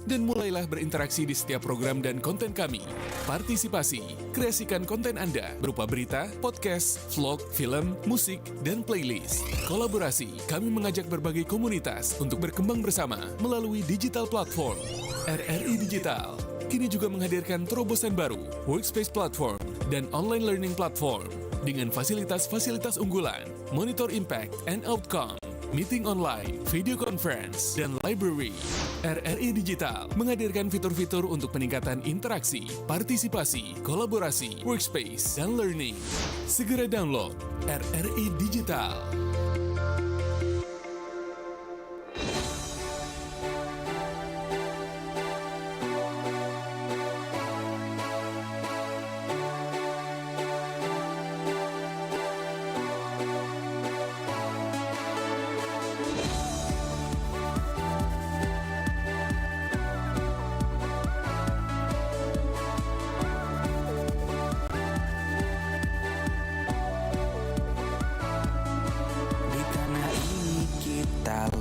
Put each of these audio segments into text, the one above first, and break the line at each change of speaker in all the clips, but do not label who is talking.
dan mulailah berinteraksi di setiap program dan konten kami. Partisipasi, kreasikan konten Anda berupa berita, podcast, vlog, film, musik, dan playlist. Kolaborasi, kami mengajak berbagai komunitas untuk berkembang bersama melalui digital platform. RRI Digital kini juga menghadirkan terobosan baru, workspace platform, dan online learning platform dengan fasilitas-fasilitas unggulan, monitor impact and outcome, meeting online, video conference, dan library. RRI Digital menghadirkan fitur-fitur untuk peningkatan interaksi, partisipasi, kolaborasi, workspace, dan learning. Segera download RRI Digital.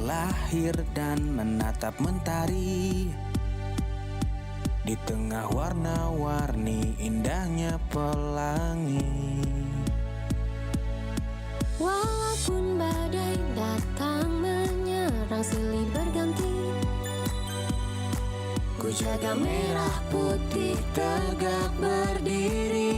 Lahir dan menatap mentari di tengah warna-warni indahnya pelangi.
Walaupun badai datang menyerang silih berganti, ku jaga merah putih tegak berdiri.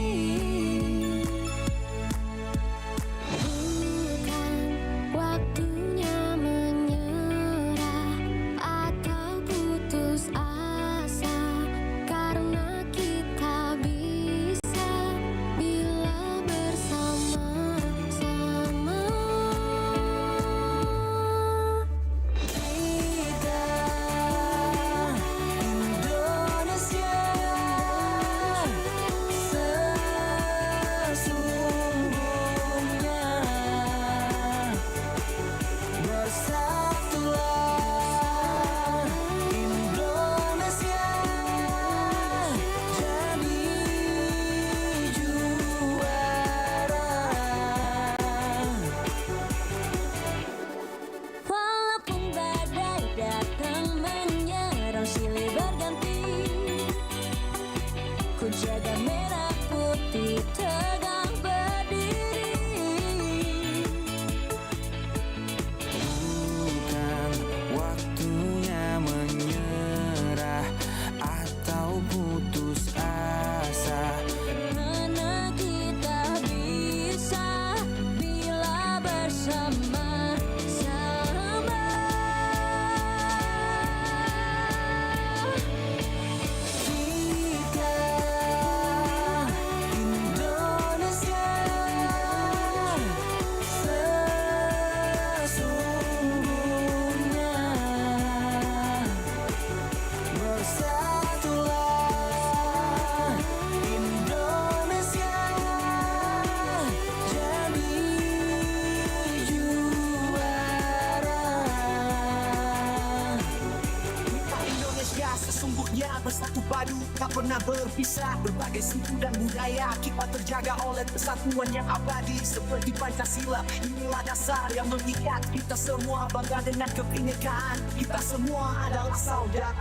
Bersatu padu, tak pernah berpisah. Berbagai suku dan budaya kita terjaga oleh persatuan yang abadi. Seperti Pancasila, inilah dasar yang mengikat kita semua. Bangga dengan kebinekaan, kita semua adalah saudara.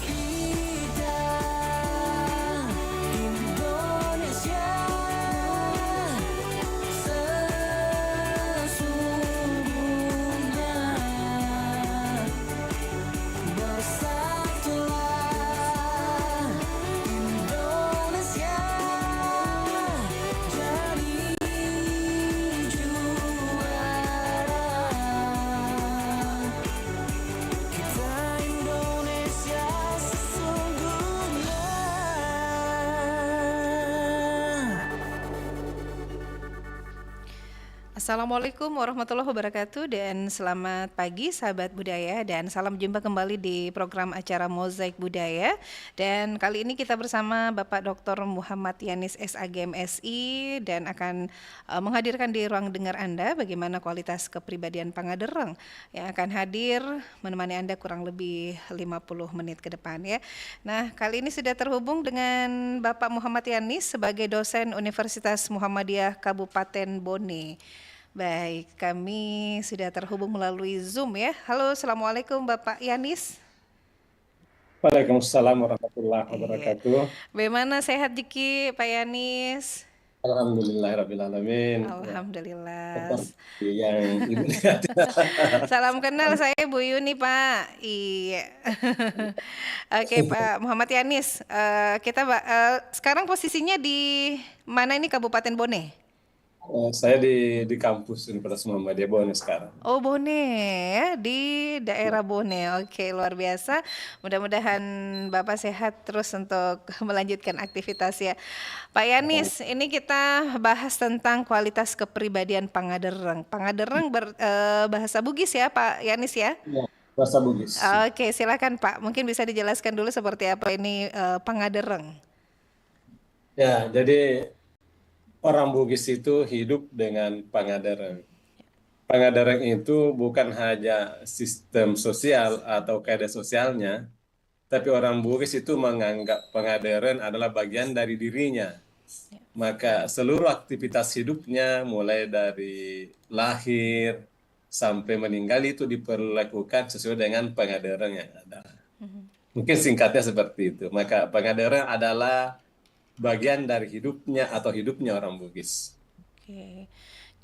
Kita Indonesia sesungguhnya. Bersatulah
Assalamualaikum warahmatullahi wabarakatuh dan selamat pagi sahabat budaya dan salam jumpa kembali di program acara Mozaik Budaya. Dan kali ini kita bersama Bapak Dr. Muhammad Yanis SAG MSI dan akan menghadirkan di ruang dengar Anda bagaimana kualitas kepribadian Pangadereng yang akan hadir menemani Anda kurang lebih 50 menit ke depan ya. Nah, kali ini sudah terhubung dengan Bapak Muhammad Yanis sebagai dosen Universitas Muhammadiyah Kabupaten Bone. Baik, kami sudah terhubung melalui Zoom ya. Halo, Assalamualaikum Bapak Yanis.
Waalaikumsalam warahmatullahi
Iya.
wabarakatuh.
Bagaimana sehat Jiki, Pak Yanis?
Alhamdulillahirrabbilalamin. Ya,
Alhamdulillah.
seperti yang Ibu lihat.
Salam kenal, saya Bu Yuni, Pak. Iya. Oke, Pak Muhammad Yanis. Sekarang posisinya di mana ini Kabupaten Bone?
Saya di kampus Universitas Muhammadiyah Bone sekarang.
Oh, Bone ya, di daerah Bone. Oke, luar biasa. Mudah-mudahan Bapak sehat terus untuk melanjutkan aktivitas ya. Pak Yanis, ini kita bahas tentang kualitas kepribadian Pangadereng. Pangadereng bahasa Bugis ya, Pak Yanis ya?
Ya, bahasa Bugis.
Oke, silakan Pak. Mungkin bisa dijelaskan dulu seperti apa ini Pangadereng.
Ya, jadi orang Bugis itu hidup dengan Pangadereng. Pangadereng itu bukan hanya sistem sosial atau kaedah sosialnya, tapi orang Bugis itu menganggap Pangadereng adalah bagian dari dirinya. Maka seluruh aktivitas hidupnya mulai dari lahir sampai meninggal itu diperlakukan sesuai dengan Pangadereng yang ada. Mungkin singkatnya seperti itu. Maka Pangadereng adalah bagian dari hidupnya atau hidupnya orang Bugis.
Oke.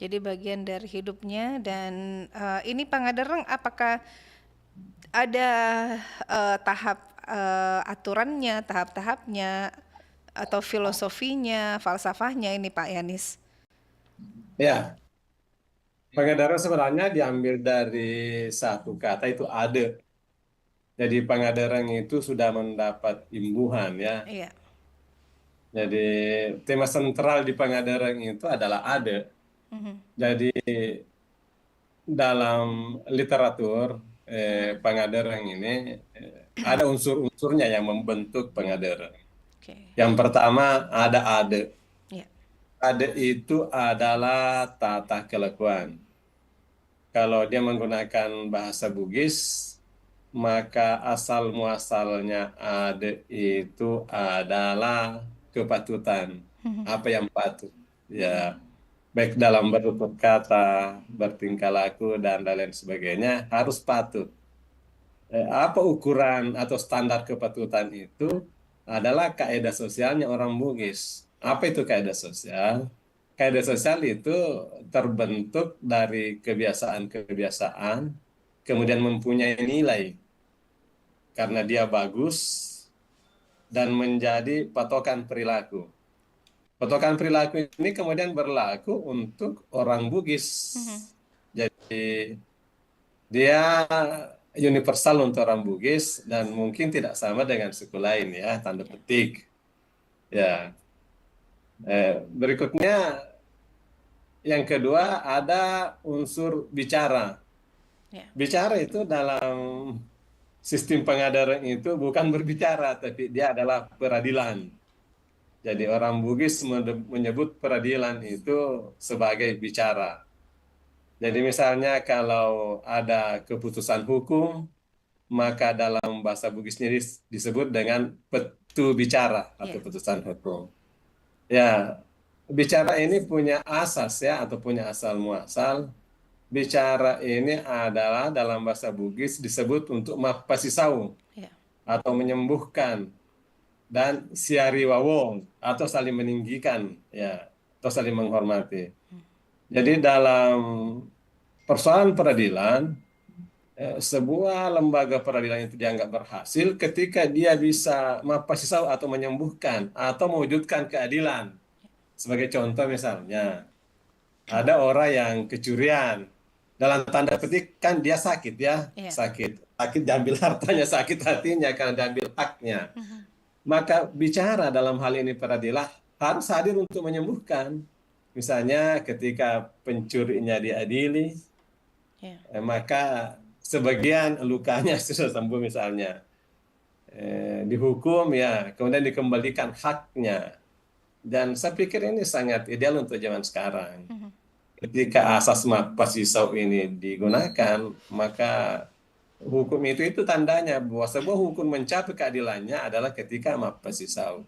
Jadi bagian dari hidupnya dan ini Pangadereng apakah ada aturannya, tahap-tahapnya atau filosofinya, falsafahnya ini Pak Yanis?
Ya, Pangadereng sebenarnya diambil dari satu kata itu ade. Jadi Pangadereng itu sudah mendapat imbuhan ya.
Iya.
Jadi tema sentral di Pangadereng itu adalah ade. Jadi dalam literatur Pangadereng ini ada unsur-unsurnya yang membentuk Pangadereng.
Oke.
Yang pertama ada ade.
Iya.
Ade itu adalah tata kelakuan. Kalau dia menggunakan bahasa Bugis, maka asal muasalnya ade itu adalah kepatutan. Apa yang patut? Ya, baik dalam bertutur kata, bertingkah laku, dan lain sebagainya harus patut. Apa ukuran atau standar kepatutan itu adalah kaidah sosialnya orang Bugis. Apa itu kaidah sosial? Kaidah sosial itu terbentuk dari kebiasaan-kebiasaan, kemudian mempunyai nilai karena dia bagus dan menjadi patokan perilaku. Patokan perilaku ini kemudian berlaku untuk orang Bugis. Jadi dia universal untuk orang Bugis dan mungkin tidak sama dengan suku lain ya, tanda petik. Ya. Berikutnya yang kedua ada unsur bicara. Bicara itu dalam sistem Pangadereng itu bukan berbicara, tapi dia adalah peradilan. Jadi orang Bugis menyebut peradilan itu sebagai bicara. Jadi misalnya kalau ada keputusan hukum, maka dalam bahasa Bugisnya disebut dengan petu bicara atau putusan hukum. Ya, bicara ini punya asas ya, atau punya asal muasal. Bicara ini adalah dalam bahasa Bugis disebut untuk mapasisau atau menyembuhkan dan siari wawong atau saling meninggikan ya, atau saling menghormati. Jadi dalam persoalan peradilan, sebuah lembaga peradilan itu dianggap berhasil ketika dia bisa mapasisau atau menyembuhkan atau mewujudkan keadilan. Sebagai contoh misalnya, ada orang yang kecurian. Dalam tanda petik kan dia sakit ya, sakit diambil hartanya, sakit hatinya karena diambil haknya. Maka bicara dalam hal ini peradilan harus hadir untuk menyembuhkan. Misalnya ketika pencurinya diadili, maka sebagian lukanya sudah sembuh misalnya, dihukum ya, kemudian dikembalikan haknya. Dan saya pikir ini sangat ideal untuk zaman sekarang. Ketika asas mapasisau ini digunakan, maka hukum itu tandanya bahwa sebuah hukum mencapai keadilannya adalah ketika mapasisau.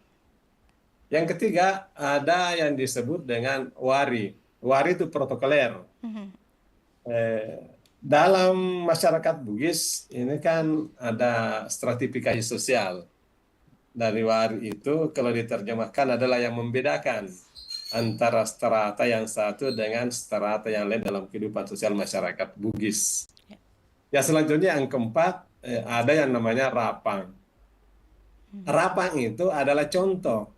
Yang ketiga, ada yang disebut dengan wari. Wari itu protokoler. dalam masyarakat Bugis ini kan ada stratifikasi sosial. Dari wari itu kalau diterjemahkan adalah yang membedakan antara strata yang satu dengan strata yang lain dalam kehidupan sosial masyarakat Bugis. Ya, selanjutnya yang keempat ada yang namanya rapang. Rapang itu adalah contoh.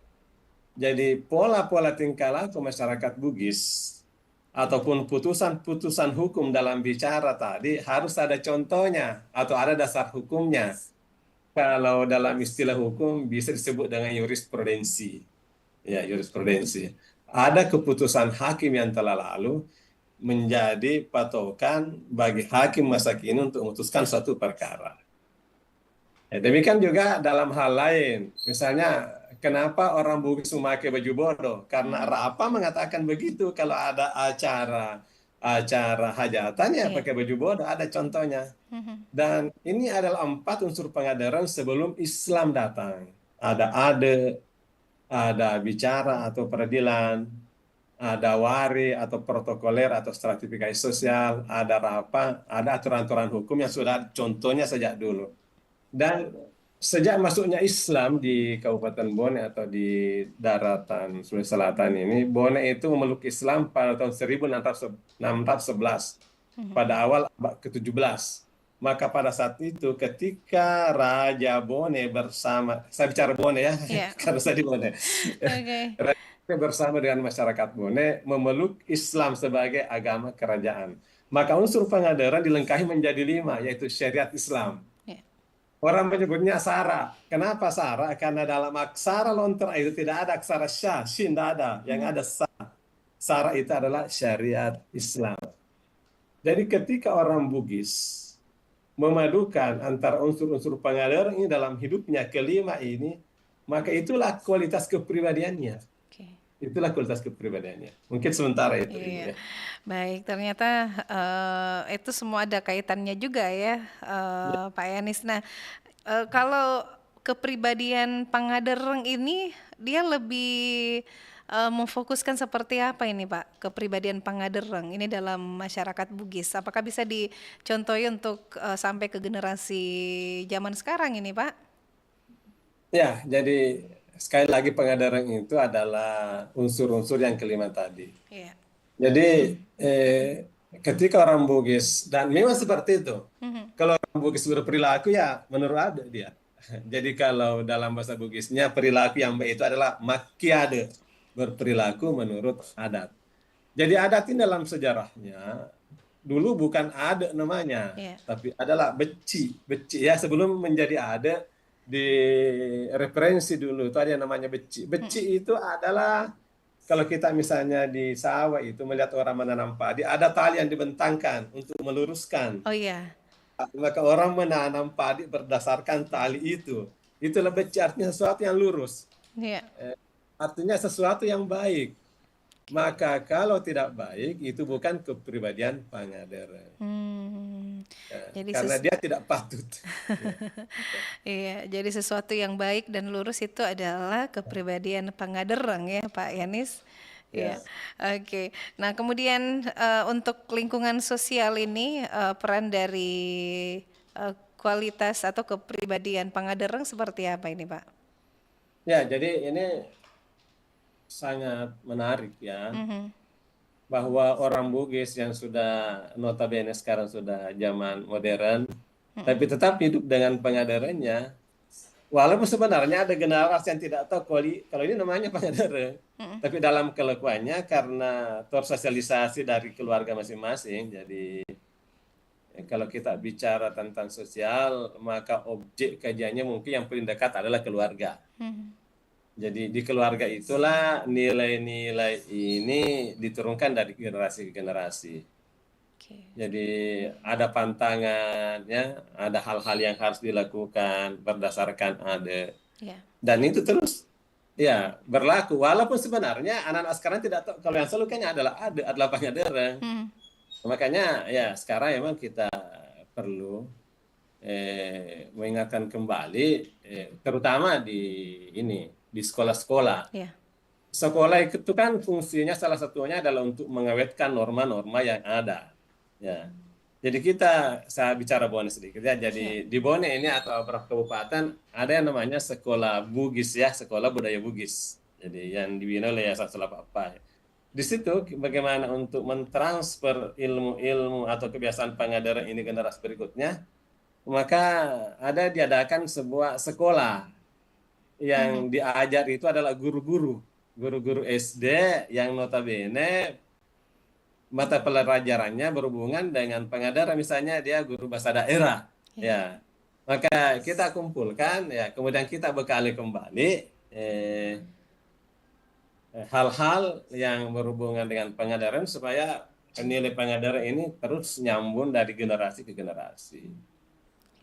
Jadi pola-pola tingkah laku masyarakat Bugis ataupun putusan-putusan hukum dalam bicara tadi harus ada contohnya atau ada dasar hukumnya. Kalau dalam istilah hukum bisa disebut dengan jurisprudensi. Ya, jurisprudensi. Ada keputusan hakim yang telah lalu menjadi patokan bagi hakim masa kini untuk memutuskan suatu perkara. Ya, demikian juga dalam hal lain. Misalnya, kenapa orang Bugis memakai baju bodoh? Karena Rapa mengatakan begitu. Kalau ada acara hajatan ya pakai baju bodoh, ada contohnya. Dan ini adalah 4 unsur pengadaran sebelum Islam datang. Ada ade, ada bicara atau peradilan, ada wari atau protokoler atau stratifikasi sosial, ada rapa, ada aturan-aturan hukum yang sudah contohnya sejak dulu. Dan sejak masuknya Islam di Kabupaten Bone atau di daratan Sulawesi Selatan ini, Bone itu memeluk Islam pada tahun 1611, pada awal abad ke-17. Maka pada saat itu ketika Raja Bone bersama, saya bicara Bone ya, karena saya di Bone, Raja bersama dengan masyarakat Bone memeluk Islam sebagai agama kerajaan. Maka unsur pengadaran dilengkapi menjadi 5, yaitu syariat Islam. Orang menyebutnya sara. Kenapa sara? Karena dalam aksara lontera itu tidak ada aksara sya, shin tidak ada. Yang ada sa. Sara itu adalah syariat Islam. Jadi ketika orang Bugis memadukan antara unsur-unsur pengadaran ini dalam hidupnya kelima ini, maka itulah kualitas kepribadiannya. Itulah kualitas kepribadiannya. Mungkin sementara itu.
Iya. Baik, ternyata itu semua ada kaitannya juga ya, Pak Yanis. Nah, kalau kepribadian Pangadereng ini dia lebih memfokuskan seperti apa ini Pak, kepribadian Pangadereng ini dalam masyarakat Bugis? Apakah bisa dicontohi untuk sampai ke generasi zaman sekarang ini Pak?
Ya, jadi sekali lagi Pangadereng itu adalah unsur-unsur yang kelima tadi.
Iya.
Jadi ketika orang Bugis, dan memang seperti itu, kalau orang Bugis berperilaku ya menurut adat dia. Jadi kalau dalam bahasa Bugisnya perilaku yang baik itu adalah makiade, berperilaku menurut adat. Jadi adat ini dalam sejarahnya dulu bukan adat namanya, tapi adalah beci ya, sebelum menjadi adat. Di referensi dulu itu ada yang namanya beci. Beci itu adalah kalau kita misalnya di sawah itu melihat orang menanam padi, ada tali yang dibentangkan untuk meluruskan.
Oh iya.
Maka orang menanam padi berdasarkan tali itu. Itulah beci, artinya sesuatu yang lurus.
Iya.
Artinya sesuatu yang baik. Maka kalau tidak baik itu bukan kepribadian Pangadereng. Jadi karena dia tidak patut.
Iya, jadi sesuatu yang baik dan lurus itu adalah kepribadian Pangadereng ya, Pak Yanis. Ya, oke. Nah, kemudian untuk lingkungan sosial ini peran dari kualitas atau kepribadian Pangadereng seperti apa ini, Pak?
Ya, jadi ini sangat menarik ya, bahwa orang Bugis yang sudah notabene sekarang sudah zaman modern, tapi tetap hidup dengan Pangaderennya, walaupun sebenarnya ada generasi yang tidak tahu kalau ini namanya Pangadereng, tapi dalam kelakuannya karena tersosialisasi dari keluarga masing-masing. Jadi kalau kita bicara tentang sosial, maka objek kajiannya mungkin yang paling dekat adalah keluarga. Jadi di keluarga itulah nilai-nilai ini diturunkan dari generasi ke generasi. Jadi ada pantangannya, ada hal-hal yang harus dilakukan berdasarkan adat. Dan itu terus ya berlaku. Walaupun sebenarnya anak-anak sekarang tidak tahu kalau yang selalu kayaknya adalah Pangadereng. Makanya ya sekarang memang kita perlu mengingatkan kembali, terutama di sekolah-sekolah. Sekolah itu kan fungsinya salah satunya adalah untuk mengawetkan norma-norma yang ada. Ya, Jadi saya bicara Bone sedikit ya. Jadi di Bone ini atau beberapa kabupaten ada yang namanya sekolah Bugis ya, sekolah budaya Bugis. Jadi yang dibina oleh Yayasan Sulapapa. Di situ bagaimana untuk mentransfer ilmu-ilmu atau kebiasaan Pangandaran ini ke generasi berikutnya, maka ada diadakan sebuah sekolah yang diajar itu adalah guru-guru SD yang notabene mata pelajarannya berhubungan dengan Pangandaran, misalnya dia guru bahasa daerah, ya. Maka kita kumpulkan, ya, kemudian kita bekali kembali hal-hal yang berhubungan dengan Pangandaran supaya nilai Pangandaran ini terus nyambung dari generasi ke generasi.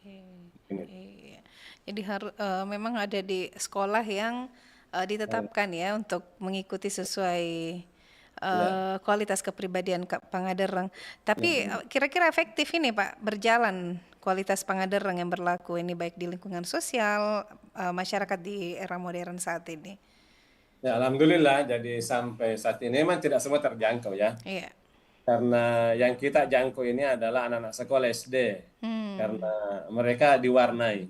Iya. Jadi memang ada di sekolah yang ditetapkan ya untuk mengikuti sesuai kualitas kepribadian Pangandaran. Tapi kira-kira efektif ini Pak berjalan kualitas Pangandaran yang berlaku ini baik di lingkungan sosial masyarakat di era modern saat ini.
Ya, alhamdulillah. Jadi sampai saat ini memang tidak semua terjangkau ya.
Iya.
Karena yang kita jangkau ini adalah anak-anak sekolah SD. Karena mereka diwarnai.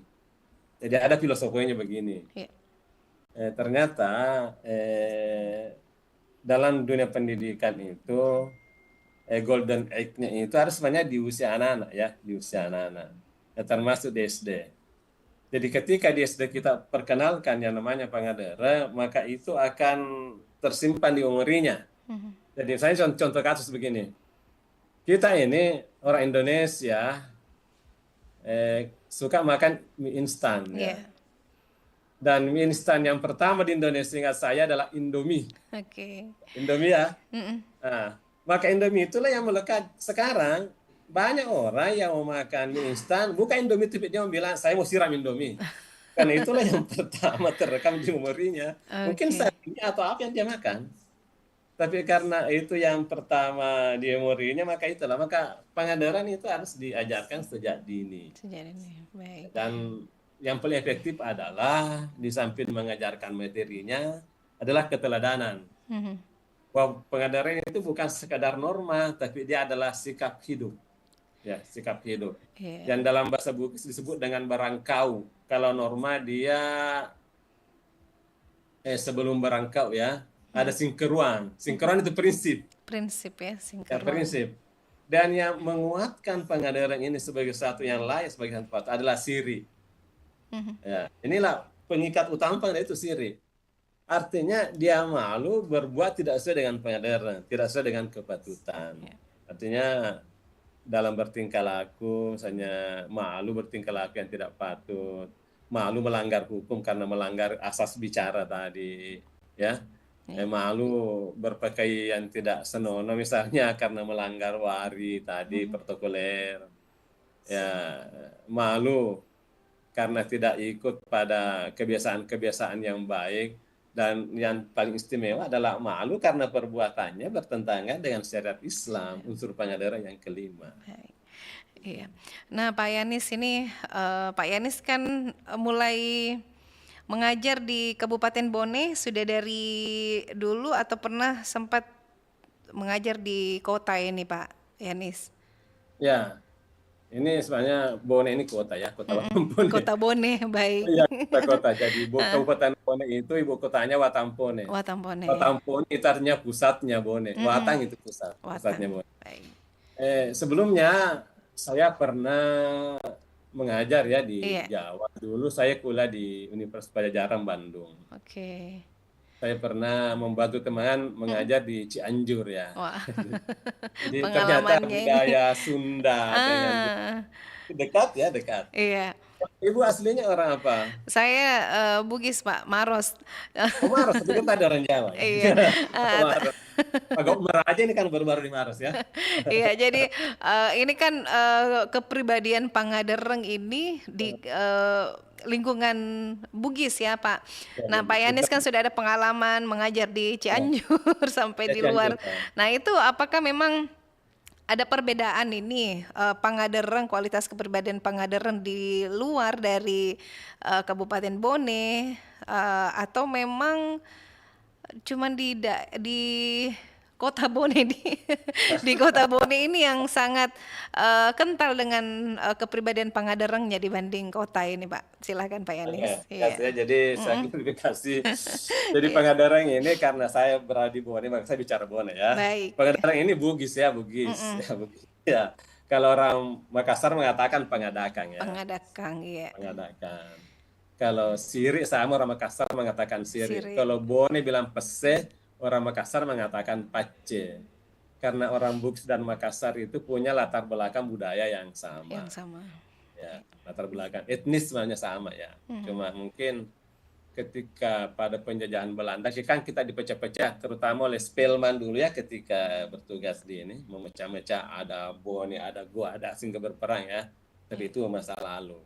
Jadi ada filosofinya begini. Iya. Ternyata dalam dunia pendidikan itu golden age-nya itu harus sebenarnya di usia anak-anak ya, di usia anak-anak. Ya, termasuk di SD. Jadi ketika di SD kita perkenalkan yang namanya Pangandaran, maka itu akan tersimpan di memorinya. Jadi saya contoh kasus begini. Kita ini orang Indonesia suka makan mie instan. Ya. Dan mie instan yang pertama di Indonesia ingat saya adalah Indomie. Indomie ya. Nah, maka Indomie itulah yang melekat. Sekarang banyak orang yang mau makan mie instan, bukan Indomie tapi dia bilang saya mau siram Indomie. Karena itulah yang pertama terekam di memorinya. Mungkin saat ini atau apa yang dia makan. Tapi karena itu yang pertama di memorinya, maka itulah. Maka Pangandaran itu harus diajarkan sejak dini. Baik. Dan yang paling efektif adalah di samping mengajarkan materinya adalah keteladanan. Bahwa Pangandaran itu bukan sekadar norma, tapi dia adalah sikap hidup. Ya, sikap hidup. Yang dalam bahasa Bugis disebut dengan barangkau. Kalau norma dia sebelum barangkau ya, ada singkeruan. Singkeruan itu prinsip.
Prinsip ya, singkeruan.
Ya, prinsip. Dan yang menguatkan Pangandaran ini sebagai satu yang layak sebagai tempat adalah siri. Ya, inilah pengikat utama Pangandaran itu siri. Artinya dia malu berbuat tidak sesuai dengan Pangandaran, tidak sesuai dengan kepatutan. Artinya dalam bertingkah laku, misalnya malu bertingkah laku yang tidak patut, malu melanggar hukum karena melanggar asas bicara tadi, ya, malu berpakaian tidak senonoh misalnya karena melanggar wari tadi protokoler, ya, malu karena tidak ikut pada kebiasaan-kebiasaan yang baik. Dan yang paling istimewa adalah malu karena perbuatannya bertentangan dengan syariat Islam, unsur Pangandaran yang kelima.
Iya. Nah, Pak Yanis ini, Pak Yanis kan mulai mengajar di Kabupaten Bone sudah dari dulu atau pernah sempat mengajar di kota ini, Pak Yanis?
Ya. Ini sebenarnya Bone ini kota ya, kota Watampone.
Kota Bone, baik.
Iya, kota. Jadi Kabupaten Bone itu ibu kotanya Watampone. Watampone itu artinya pusatnya Bone. Watang itu pusatnya Bone.
Baik.
Sebelumnya saya pernah mengajar ya di Jawa. Dulu saya kuliah di Universitas Padjadjaran Bandung. Saya pernah membantu teman mengajar di Cianjur ya. Jadi ternyata budaya Sunda dekat ya, dekat.
Iya.
Ibu aslinya orang apa?
Saya Bugis Pak, Maros.
Oh, Maros, itu kan ada orang Jawa.
Iya.
Agak Umar aja ini kan baru-baru di Maros ya.
Iya, jadi ini kan kepribadian Pangandaran ini di lingkungan Bugis ya Pak. Nah Pak Yanis kan sudah ada pengalaman mengajar di Cianjur sampai di luar. Nah itu apakah memang ada perbedaan ini Pangandaran, kualitas kepribadian Pangandaran di luar dari Kabupaten Bone atau memang cuman di Kota Bone di Kota Bone ini yang sangat kental dengan kepribadian Pangandarangnya dibanding kota ini, Pak. Silakan Pak Yanis.
Oke,
Iya.
ya, jadi saya klarifikasi. Jadi
Iya.
Pangandaran ini karena saya berada di Bone, maka saya bicara Bone ya.
Baik.
Pangandaran ini Bugis ya, Bugis. Ya, Bugis. Ya. Kalau orang Makassar mengatakan Pangadakang ya.
Pangadakang, iya.
Pangadakang. Kalau Siri sama orang Makassar mengatakan Siri.
Siri.
Kalau Bone bilang Pese, orang Makassar mengatakan Pace. Karena orang Bugis dan Makassar itu punya latar belakang budaya yang sama.
Yang sama.
Ya, latar belakang etnis sebenarnya sama ya. Cuma mungkin ketika pada penjajahan Belanda kan kita dipecah-pecah terutama oleh Spelman dulu ya ketika bertugas di ini memecah-mecah, ada Bone, ada Goa, ada Singga berperang ya. Tapi itu masa lalu.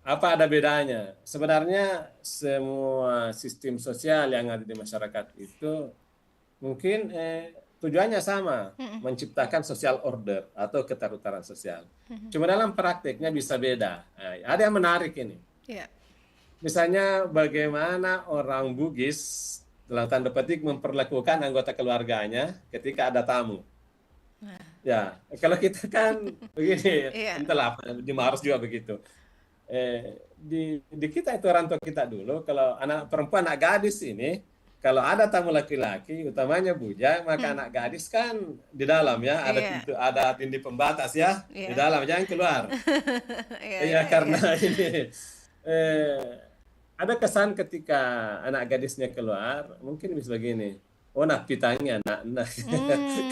Apa ada bedanya? Sebenarnya semua sistem sosial yang ada di masyarakat itu mungkin tujuannya sama, menciptakan social order atau keteraturan sosial. Cuma dalam prakteknya bisa beda. Ada yang menarik ini.
Iya.
Misalnya bagaimana orang Bugis dalam tanda petik memperlakukan anggota keluarganya ketika ada tamu. Ya, kalau kita kan begini,
Iya.
entahlah di Maros juga begitu. Di kita itu orang tua kita dulu, kalau anak perempuan, anak gadis ini, kalau ada tamu laki-laki, utamanya bujang, maka anak gadis kan di dalam ya, ada
Iya.
pintu, ada dinding pembatas ya,
Iya.
di dalam jangan keluar.
Iya,
Iya,
iya,
karena ini ada kesan ketika anak gadisnya keluar, mungkin bisa begini. Oh, nak pitangnya anak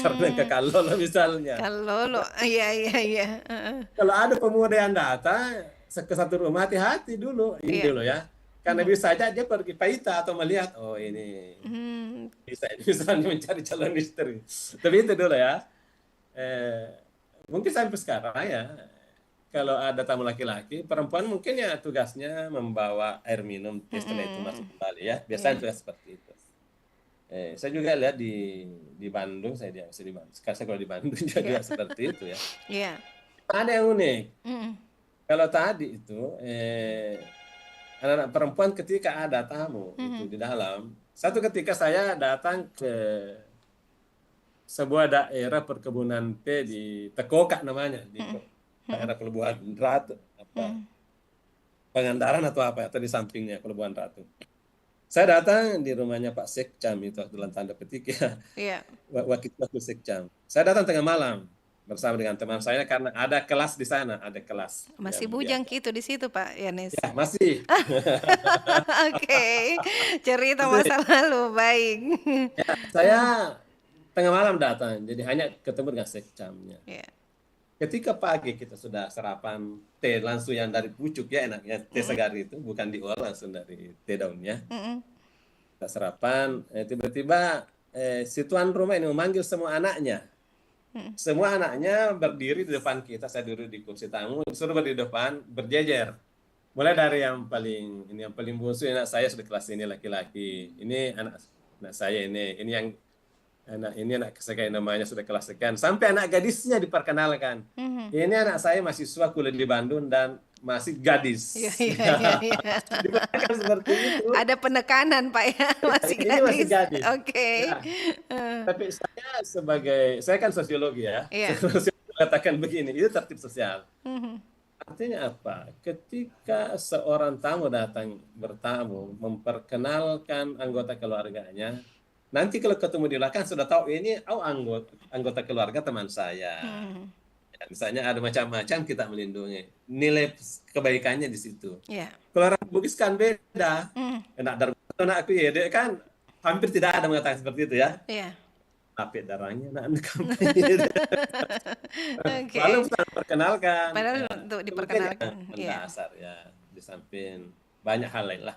karena kekalolo misalnya.
Kalau lo, iya.
Kalau ada pemuda yang datang ke satu rumah, hati-hati dulu, ini
Iya.
dulu ya. Karena bisa saja dia pergi paita atau melihat, oh ini bisa misalnya mencari calon istri. Tapi itu dulu ya. Mungkin sampai sekarang ya, kalau ada tamu laki-laki, perempuan mungkin ya tugasnya membawa air minum, setelah itu masuk kembali ya. Biasanya tugas seperti itu. Saya juga lihat di Bandung, saya di Bandung. Sekarang saya kalau di Bandung juga seperti itu ya.
Iya.
Ada yang unik. Kalau tadi itu anak-anak perempuan ketika ada tamu itu di dalam. Satu ketika saya datang ke sebuah daerah perkebunan teh di Tekoka namanya, di daerah Pelabuhan Ratu, Pangandaran atau apa, atau di sampingnya Pelabuhan Ratu. Saya datang di rumahnya Pak Sekcam itu dalam tanda petik ya,
Iya.
wakil Sekcam. Saya datang tengah malam bersama dengan teman saya karena ada kelas di sana, ada kelas.
Masih
yang
bujang
biasa.
gitu di situ Pak Yanis.
Ya, masih.
Oke. Cerita masa lalu, baik.
Saya tengah malam datang, jadi hanya ketemu dengan Sekcamnya.
Iya.
Ketika pagi kita sudah sarapan teh langsung yang dari pucuk ya enaknya, teh segar itu bukan diolah langsung dari teh daunnya. Kita sarapan, tiba-tiba si tuan rumah ini memanggil semua anaknya. Semua anaknya berdiri di depan kita, saya duduk di kursi tamu, suruh berdiri di depan, berjejer. Mulai dari yang paling bungsu, anak saya sudah kelas ini laki-laki, ini anak saya ini yang anak saya namanya sudah kelas sekian, sampai anak gadisnya diperkenalkan. Ini anak saya mahasiswa kuliah di Bandung dan masih gadis.
Iya.
Diperkenalkan seperti itu.
Ada penekanan Pak ya, masih
Ini
gadis.
masih gadis.
Oke.
Ya. Tapi saya kan sosiologi ya.
Iya.
Sosiologi mengatakan begini, itu tertib sosial. Artinya apa? Ketika seorang tamu datang bertamu, memperkenalkan anggota keluarganya, nanti kalau ketemu di belakang sudah tahu ini anggota keluarga teman saya. Ya, misalnya ada macam-macam kita melindungi. Nilai kebaikannya di situ.
Iya.
Kalau orang Bugis kan beda. Anak aku ya, dia kan hampir tidak ada mengatakan seperti itu ya.
Iya.
Tapi darahnya anak kami.
Oke.
Lalu kita perkenalkan.
Padahal untuk diperkenalkan. Iya.
Mendasar ya. Di samping banyak hal lain lah.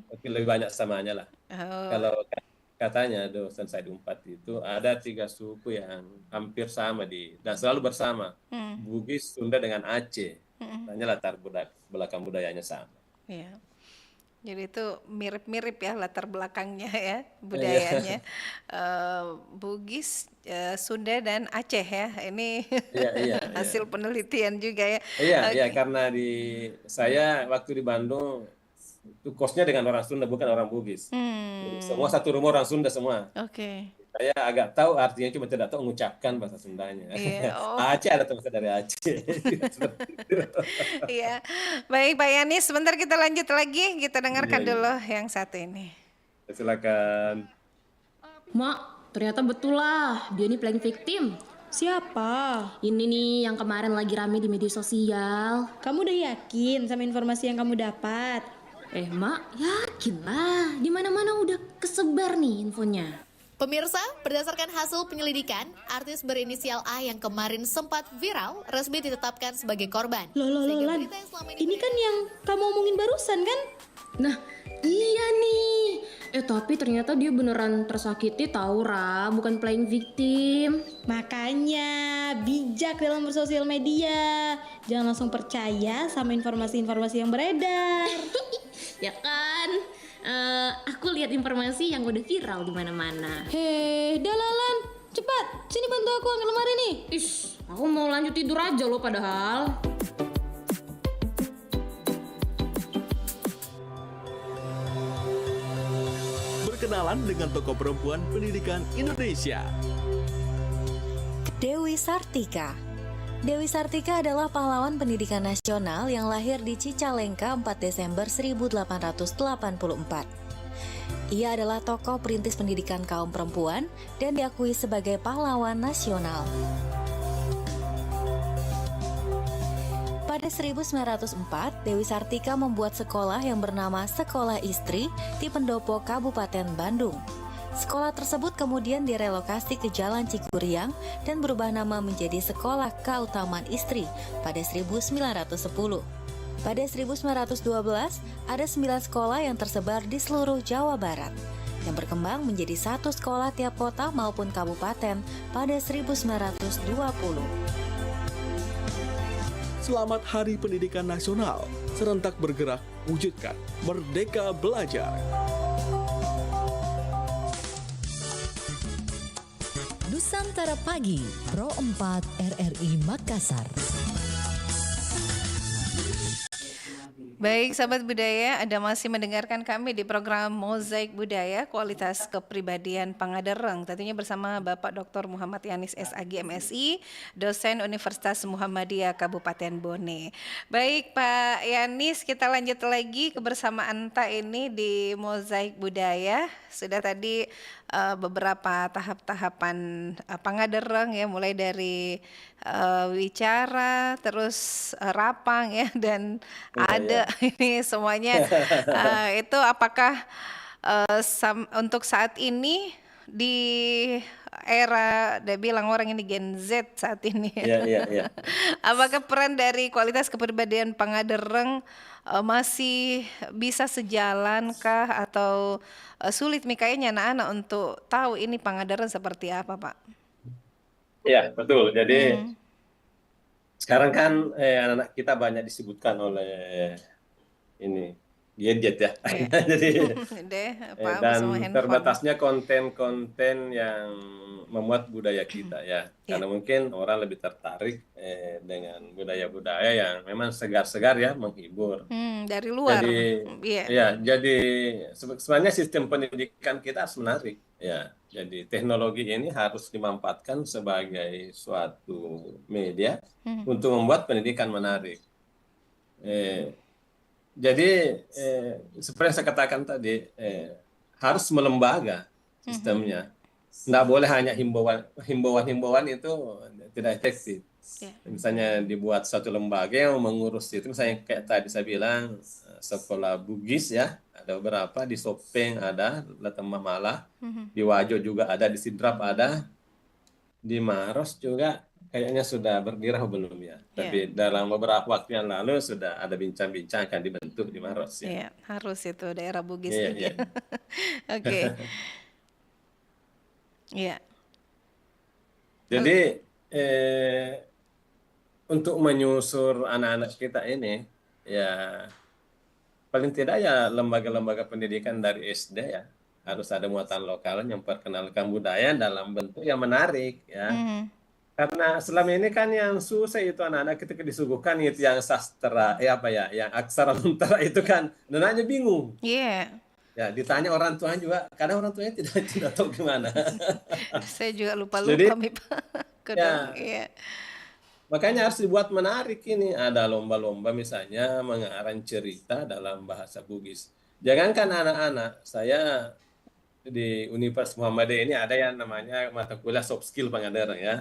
Tapi lebih banyak samanya lah.
Oh.
Kalau katanya dosen saya di Unpad itu ada 3 suku yang hampir sama dan selalu bersama. Bugis, Sunda dengan Aceh. Hanya latar belakang budayanya sama.
Iya. Jadi itu mirip-mirip ya latar belakangnya ya, budayanya. Bugis, Sunda dan Aceh ya. Ini
Iya.
hasil penelitian juga ya.
Iya, karena saya waktu di Bandung itu kosnya dengan orang Sunda, bukan orang Bugis. Jadi semua satu rumah orang Sunda semua.
Oke.
Saya agak tahu artinya, cuma tidak tahu mengucapkan bahasa Sundanya.
Iya, oh.
Aceh ada teman saya dari Aceh.
Iya. Baik Pak Yani, sebentar kita lanjut lagi. Kita dengarkan
Iya, iya.
dulu yang satu ini.
Silakan.
Mak, ternyata betul lah, dia ini playing victim.
Siapa?
Ini nih yang kemarin lagi rame di media sosial.
Kamu udah yakin sama informasi yang kamu dapat?
Mak, yakin lah. Di mana-mana udah kesebar nih infonya.
Pemirsa, berdasarkan hasil penyelidikan, artis berinisial A yang kemarin sempat viral resmi ditetapkan sebagai korban.
Loh,
Sehingga
Lan.
berita yang selama
Ini kan yang kamu omongin barusan kan?
Nah, iya nih. Tapi ternyata dia beneran tersakiti tahu, Ra, bukan playing victim.
Makanya bijak dalam bersosial media. Jangan langsung percaya sama informasi-informasi yang beredar.
Ya kan? Aku lihat informasi yang udah viral di mana-mana.
Hei, Dalalan, cepat, sini bantu aku angkat lemari nih.
Ish, aku mau lanjut tidur aja loh padahal.
Berkenalan dengan tokoh perempuan pendidikan Indonesia.
Dewi Sartika. Dewi Sartika adalah pahlawan pendidikan nasional yang lahir di Cicalengka 4 Desember 1884. Ia adalah tokoh perintis pendidikan kaum perempuan dan diakui sebagai pahlawan nasional. Pada 1904, Dewi Sartika membuat sekolah yang bernama Sekolah Istri di Pendopo, Kabupaten Bandung. Sekolah tersebut kemudian direlokasi ke Jalan Cikuriang dan berubah nama menjadi Sekolah Keutamaan Istri pada 1910. Pada 1912, ada 9 sekolah yang tersebar di seluruh Jawa Barat, yang berkembang menjadi 1 sekolah tiap kota maupun kabupaten pada 1920.
Selamat Hari Pendidikan Nasional, serentak bergerak, wujudkan, merdeka belajar.
Nusantara Pagi, Pro 4 RRI Makassar.
Baik, sahabat budaya, Anda masih mendengarkan kami di program Mozaik Budaya Kualitas Kepribadian Pangadereng. Tentunya bersama Bapak Dr. Muhammad Yanis SAG MSI, dosen Universitas Muhammadiyah Kabupaten Bone. Baik Pak Yanis, kita lanjut lagi kebersamaan Ta ini di Mozaik Budaya. Sudah tadi beberapa tahap-tahapan Pangadereng ya, mulai dari wicara, terus rapang ya, dan ada ini semuanya. Itu apakah untuk saat ini di era, dia bilang orang ini Gen Z saat ini.
Iya.
Apakah peran dari kualitas kepribadian Pangadereng masih bisa sejalankah atau sulit kayaknya anak-anak untuk tahu ini Pangadereng seperti apa, Pak?
Iya, betul. Jadi sekarang kan anak-anak kita banyak disebutkan oleh ini gadget ya. Jadi dan terbatasnya konten-konten yang memuat budaya kita ya. Karena mungkin orang lebih tertarik dengan budaya-budaya yang memang segar-segar ya, menghibur.
Dari luar.
Jadi sebenarnya sistem pendidikan kita harus menarik ya. Jadi teknologi ini harus dimanfaatkan sebagai suatu media untuk membuat pendidikan menarik. Jadi seperti yang saya katakan tadi, harus melembaga sistemnya. Nggak boleh hanya himbauan itu tidak efektif. Misalnya dibuat satu lembaga yang mengurus itu, misalnya kayak tadi saya bilang sekolah Bugis ya, ada beberapa di Sopeng ada, Latemah Malah, di Wajo juga ada, di Sidrap ada, di Maros juga kayaknya sudah berdiri belum ya. Tapi dalam beberapa waktu yang lalu sudah ada bincang-bincang akan dibentuk di Maros ya.
Iya, harus itu daerah Bugis. Oke. Iya.
Jadi untuk menyusur anak-anak kita ini ya paling tidak ya lembaga-lembaga pendidikan dari SD ya harus ada muatan lokal yang memperkenalkan budaya dalam bentuk yang menarik ya. Karena selama ini kan yang susah itu anak-anak ketika disuguhkan itu yang sastra, yang aksara lontara itu kan, anak-anaknya bingung.
Iya.
Ya, ditanya orang tuanya juga, kadang orang tuanya tidak tahu gimana.
Saya juga
Jadi,
lupa-lupa, Pak. Kadang,
ya,
iya.
makanya harus dibuat menarik ini. Ada lomba-lomba misalnya mengarang cerita dalam bahasa Bugis. Jangankan anak-anak, saya di Universitas Muhammadiyah ini ada yang namanya mata kuliah soft skill Pangandaran ya.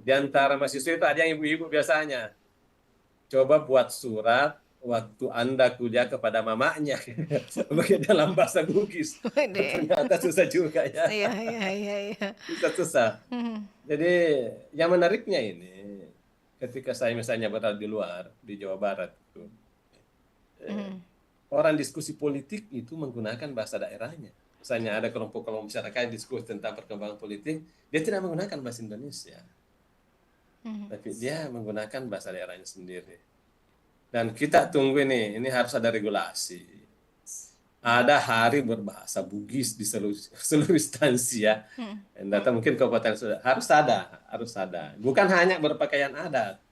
Di antara mahasiswa itu ada yang ibu-ibu biasanya. Coba buat surat waktu Anda kuliah kepada mamanya. Dalam bahasa Bugis. Ternyata susah juga ya.
Iya.
Susah. Jadi yang menariknya ini, ketika saya misalnya berada di luar, di Jawa Barat itu, orang diskusi politik itu menggunakan bahasa daerahnya. Misalnya ada kelompok-kelompok masyarakat yang diskusi tentang perkembangan politik, dia tidak menggunakan bahasa Indonesia. Tapi dia menggunakan bahasa daerahnya sendiri. Dan kita tunggu ini harus ada regulasi. Ada hari berbahasa Bugis di seluruh instansi ya. Data mungkin kabupaten sudah harus ada. Bukan hanya berpakaian adat,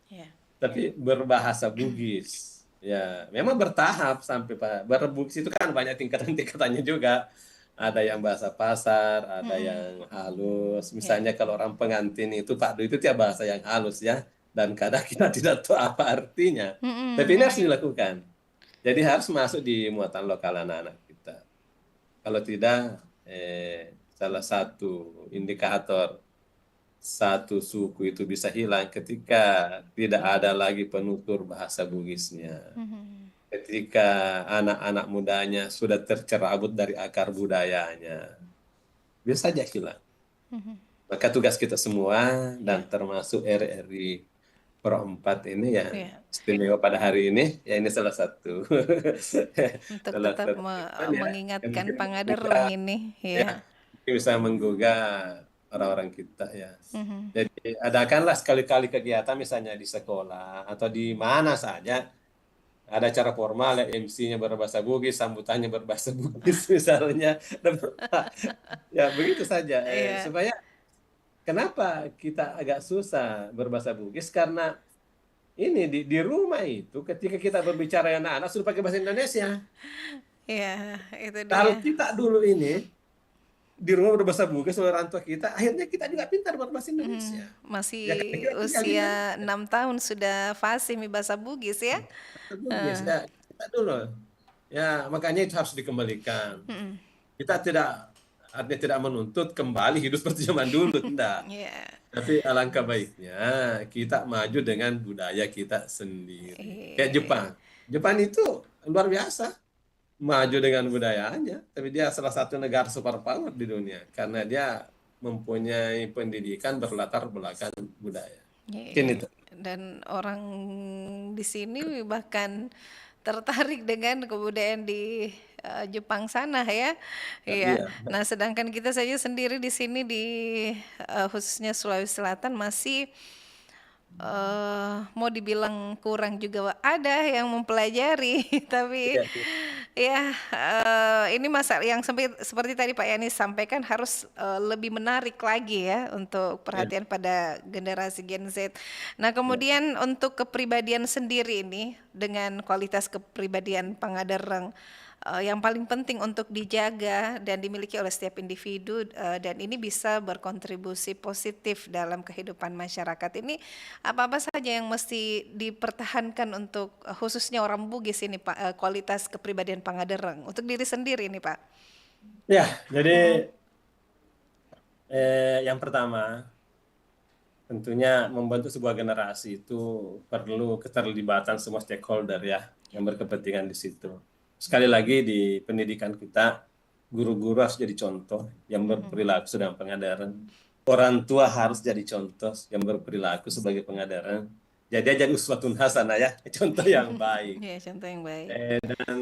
tapi berbahasa Bugis. Ya, memang bertahap sampai berbugis itu kan banyak tingkatan-tingkatannya juga. Ada yang bahasa pasar, ada yang halus. Misalnya kalau orang pengantin itu Pak Du itu tiap bahasa yang halus ya. Dan kadang kita tidak tahu apa artinya. Tapi ini harus dilakukan. Jadi harus masuk di muatan lokal anak-anak kita. Kalau tidak, salah satu indikator satu suku itu bisa hilang ketika tidak ada lagi penutur bahasa Bugisnya. Ketika anak-anak mudanya sudah tercerabut dari akar budayanya, bisa saja hilang. Maka tugas kita semua dan termasuk RRI Pro 4 ini ya istimewa pada hari ini, ya ini salah satu.
Untuk tetap mengingatkan Pangandaran ini. Ya.
Bisa menggugah orang-orang kita ya. Jadi adakanlah sekali-kali kegiatan misalnya di sekolah atau di mana saja. Ada acara formal ya, MC-nya berbahasa Bugis, sambutannya berbahasa Bugis misalnya. Ya begitu saja. Supaya kenapa kita agak susah berbahasa Bugis? Karena ini di rumah itu ketika kita berbicara dengan anak-anak sudah pakai bahasa Indonesia.
Iya, itu dia.
Kalau kita dulu ini di rumah berbahasa Bugis oleh orang tua kita, akhirnya kita juga pintar berbahasa Indonesia.
Masih ya, usia 6 tahun sudah fasih bahasa Bugis ya.
Bugis, ya kita dulu. Ya makanya itu harus dikembalikan. Kita artinya tidak menuntut kembali hidup seperti zaman dulu, tidak. Tapi alangkah baiknya kita maju dengan budaya kita sendiri. Kayak Jepang itu luar biasa. Maju dengan budayanya, tapi dia salah satu negara superpower di dunia karena dia mempunyai pendidikan berlatar belakang budaya. Itu.
Dan orang di sini bahkan tertarik dengan kebudayaan di Jepang sana ya. Iya. Nah, sedangkan kita saja sendiri di sini di khususnya Sulawesi Selatan masih mau dibilang kurang juga ada yang mempelajari tapi ini masalah yang seperti tadi Pak Yani sampaikan harus lebih menarik lagi ya untuk perhatian pada generasi Gen Z. Nah kemudian untuk kepribadian sendiri ini dengan kualitas kepribadian Pangandaran yang paling penting untuk dijaga dan dimiliki oleh setiap individu dan ini bisa berkontribusi positif dalam kehidupan masyarakat. Ini apa-apa saja yang mesti dipertahankan untuk khususnya orang Bugis ini Pak, kualitas kepribadian Pangandaran untuk diri sendiri ini Pak?
Ya, jadi yang pertama tentunya membentuk sebuah generasi itu perlu keterlibatan semua stakeholder ya yang berkepentingan di situ. Sekali lagi di pendidikan kita, guru-guru harus jadi contoh yang berperilaku sedang Pangandaran. Orang tua harus jadi contoh yang berperilaku sebagai Pangandaran. Jadi jadi uswatun hasanah ya, contoh yang baik.
Iya, contoh yang baik.
Dan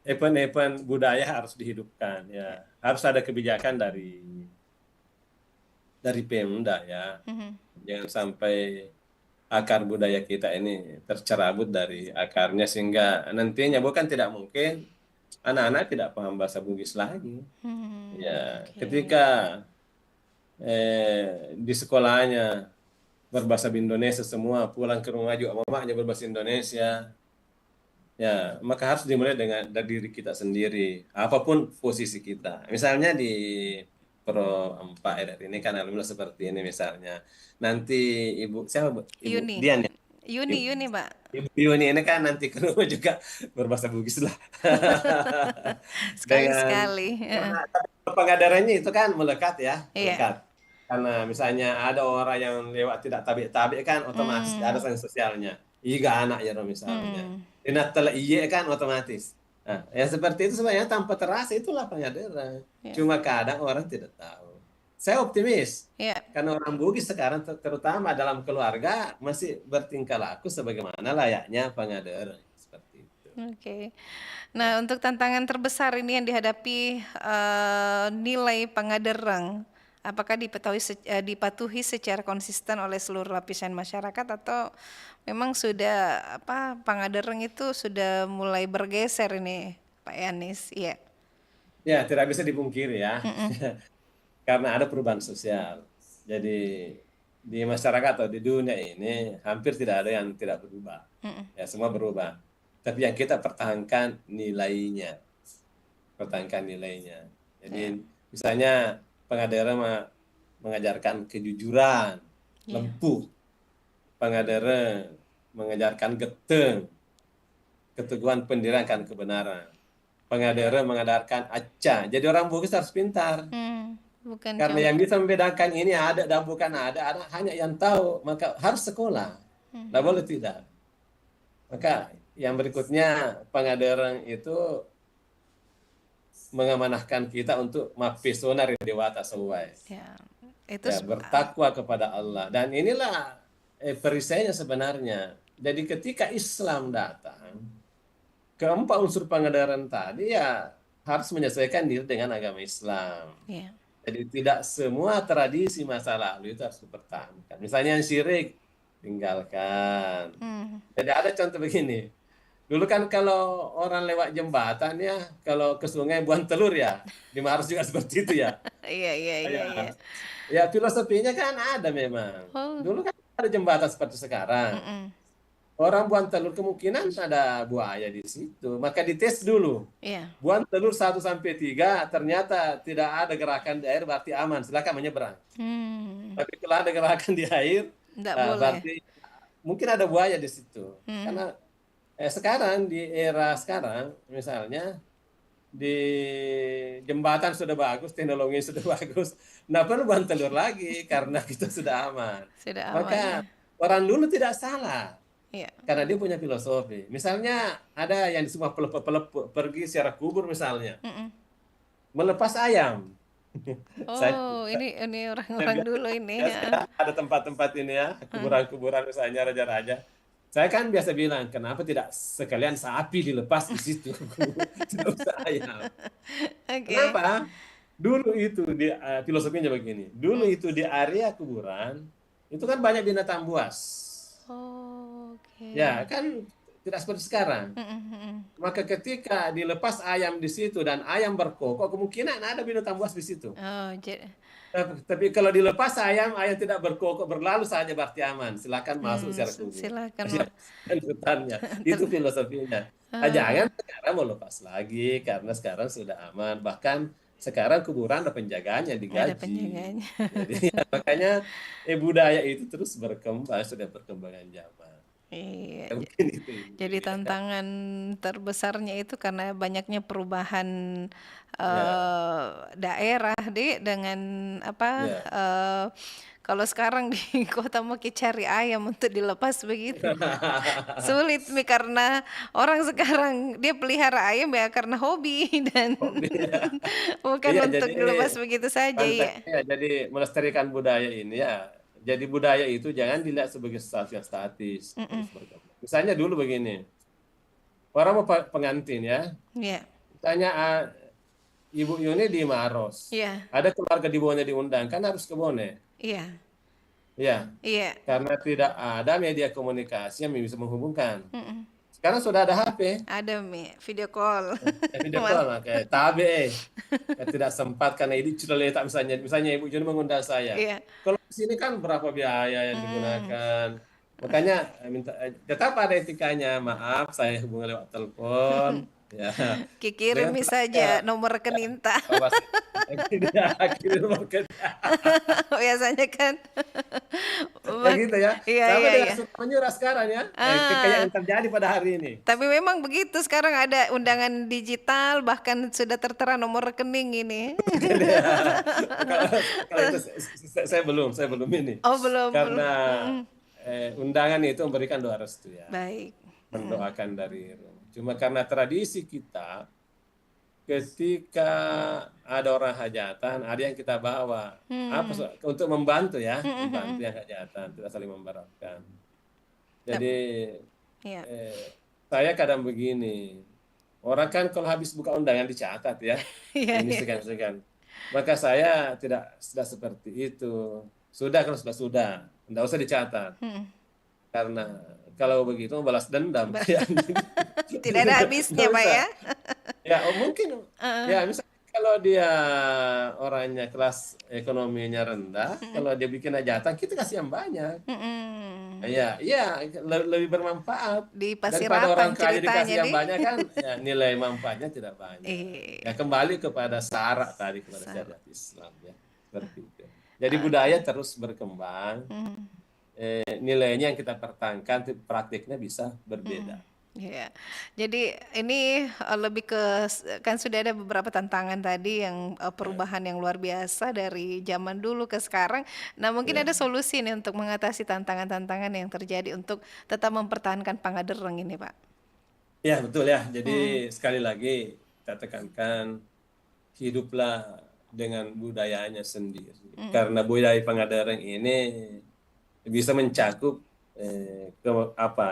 event-event budaya harus dihidupkan ya. Harus ada kebijakan dari Pemda ya. Jangan sampai akar budaya kita ini tercerabut dari akarnya sehingga nantinya bukan tidak mungkin anak-anak tidak paham bahasa Bugis lagi. Ya, ketika di sekolahnya berbahasa Indonesia semua, pulang ke rumah juga mamanya berbahasa Indonesia. Ya, maka harus dimulai dari diri kita sendiri, apapun posisi kita. Misalnya di Pro 4 RRI ini kan alhamdulillah seperti ini misalnya. Nanti Ibu siapa Bu? Ibu
Yuni.
Dian ya?
Yuni, Pak.
Ibu Yuni ini kan nanti ke rumah juga berbahasa Bugis lah.
Sekali-sekali.
Pengadarannya itu kan melekat ya,
Iya.
melekat. Karena misalnya ada orang yang lewat tidak tabik-tabik kan otomatis ada sanksi sosialnya. Iga anak ya misalnya. Inat telah iya kan otomatis. Nah, ya seperti itu sebenarnya tanpa terasa itulah pengadaran. Cuma kadang orang tidak tahu. Saya optimis. Karena orang Bugis sekarang terutama dalam keluarga masih bertingkah laku sebagaimana layaknya pengadaran seperti itu.
Oke. Nah, untuk tantangan terbesar ini yang dihadapi nilai Pangadereng, apakah dipatuhi secara konsisten oleh seluruh lapisan masyarakat atau memang sudah Pangadereng itu sudah mulai bergeser ini, Pak Yanis? Iya.
Ya, tidak bisa dipungkiri ya. Karena ada perubahan sosial. Jadi di masyarakat atau di dunia ini hampir tidak ada yang tidak berubah. Ya, semua berubah. Tapi yang kita pertahankan nilainya. Jadi misalnya Pangadereng mengajarkan kejujuran, lempuh. Pangadereng mengajarkan geteng, keteguhan pendirian akan kebenaran. Pangadereng mengajarkan acca. Jadi orang Bugis harus pintar. Karena yang bisa membedakan ini ada dan bukan ada hanya yang tahu, maka harus sekolah. Tidak boleh tidak. Maka yang berikutnya Pangadereng itu mengamanahkan kita untuk mapesona dewata sesuai. Bertakwa kepada Allah. Dan inilah perisainya sebenarnya. Jadi ketika Islam datang, keempat unsur Pangadereng tadi ya harus menyesuaikan diri dengan agama Islam. Jadi tidak semua tradisi masa lalu itu harus dipertahankan. Misalnya yang syirik, tinggalkan. Jadi ada contoh begini. Dulu kan kalau orang lewat jembatan ya, kalau ke sungai buang telur ya, di Maros juga seperti itu ya.
Iya.
Ya filosofinya kan ada memang. Dulu kan ada jembatan seperti sekarang. Orang buang telur kemungkinan ada buaya di situ, maka dites dulu. Buang telur 1 sampai 3, ternyata tidak ada gerakan di air berarti aman, silakan menyeberang. Tapi kalau ada gerakan di air, berarti mungkin ada buaya di situ. Karena sekarang di era sekarang misalnya di jembatan sudah bagus, teknologi sudah bagus, nggak perlu buang telur lagi karena kita sudah aman. Maka orang dulu tidak salah karena dia punya filosofi. Misalnya ada yang semua pelepuk pergi secara kubur misalnya, melepas ayam.
Ini orang-orang dulu ini.
Ada tempat-tempat ini ya, kuburan-kuburan misalnya raja-raja. Saya kan biasa bilang, kenapa tidak sekalian sapi dilepas di situ? Tidak usah ayam. Kenapa? Dulu itu filosofinya begini. Dulu itu di area kuburan itu kan banyak binatang buas. Ya kan tidak seperti sekarang. Maka ketika dilepas ayam di situ dan ayam berkokok, kemungkinan ada binatang buas di situ. Tapi kalau dilepas ayam tidak berkokok, berlalu saja berarti aman. Silakan masuk secara kubur.
Silakan.
Hutannya. Itu filosofinya. Jangan sekarang mau lepas lagi karena sekarang sudah aman. Bahkan sekarang kuburan ada penjaganya digaji.
Ada penjaganya.
Jadi makanya budaya itu terus berkembang, sudah perkembangan zaman.
Iya. Jadi tantangan terbesarnya itu karena banyaknya perubahan daerah dengan kalau sekarang di kota mau cari ayam untuk dilepas begitu sulit karena orang sekarang dia pelihara ayam ya karena hobi dan bukan untuk dilepas begitu saja ya.
Jadi melestarikan budaya ini ya. Jadi budaya itu jangan dilihat sebagai sesuatu yang statis. Misalnya dulu begini, orang mau pengantin ya, tanya Ibu Yuni di Maros, ada keluarga di bawahnya diundang, kan harus ke Bone. Karena tidak ada media komunikasi yang bisa menghubungkan. Sekarang sudah ada HP.
Ada video call.
Video call kayak tabe. Tidak sempat karena ini sudah letak misalnya Ibu Juni mengundang saya.
Iya.
Kalau di sini kan berapa biaya yang digunakan. Makanya tetap ada etikanya. Maaf, saya hubungi lewat telepon. Ya.
Kirimi saja nomor rekening tak.
Kirim nomor rekening.
Biasanya kan.
Kayak gitu ya. Sama dengan suka menyurah sekarang ya. Kayak yang terjadi pada hari ini.
Tapi memang begitu, sekarang ada undangan digital, bahkan sudah tertera nomor rekening ini.
Kalau itu saya belum ini.
Oh, belum.
Karena undangan itu memberikan doa restu ya.
Baik.
Mendoakan dari rumah. Cuma karena tradisi kita, ketika ada orang hajatan, ada yang kita bawa. Untuk membantu ya, membantu yang hajatan, tidak saling memberatkan. Jadi saya kadang begini, orang kan kalau habis buka undangan dicatat ya, ini sekian. Maka saya tidak seperti itu. Sudah kalau sudah, tidak usah dicatat. Karena kalau begitu balas dendam.
Tidak ada habisnya, Pak ya.
Ya, mungkin ya misalnya kalau dia orangnya kelas ekonominya rendah, kalau dia bikin hajatan, kita kasih yang banyak. Ya, lebih bermanfaat. Daripada orang kaya dikasih yang banyak kan, ya, nilai manfaatnya tidak banyak. Ya, kembali kepada syarat tadi, kepada syariat Islam ya. Seperti itu. Jadi budaya terus berkembang. Nilainya yang kita pertahankan, praktiknya bisa berbeda.
Ya, jadi ini lebih ke, kan sudah ada beberapa tantangan tadi yang perubahan yang luar biasa dari zaman dulu ke sekarang. Nah, mungkin ada solusi nih untuk mengatasi tantangan-tantangan yang terjadi untuk tetap mempertahankan Pangadereng ini, Pak.
Ya, betul ya. Jadi sekali lagi kita tekankan, hiduplah dengan budayanya sendiri. Karena budaya Pangadereng ini bisa mencakup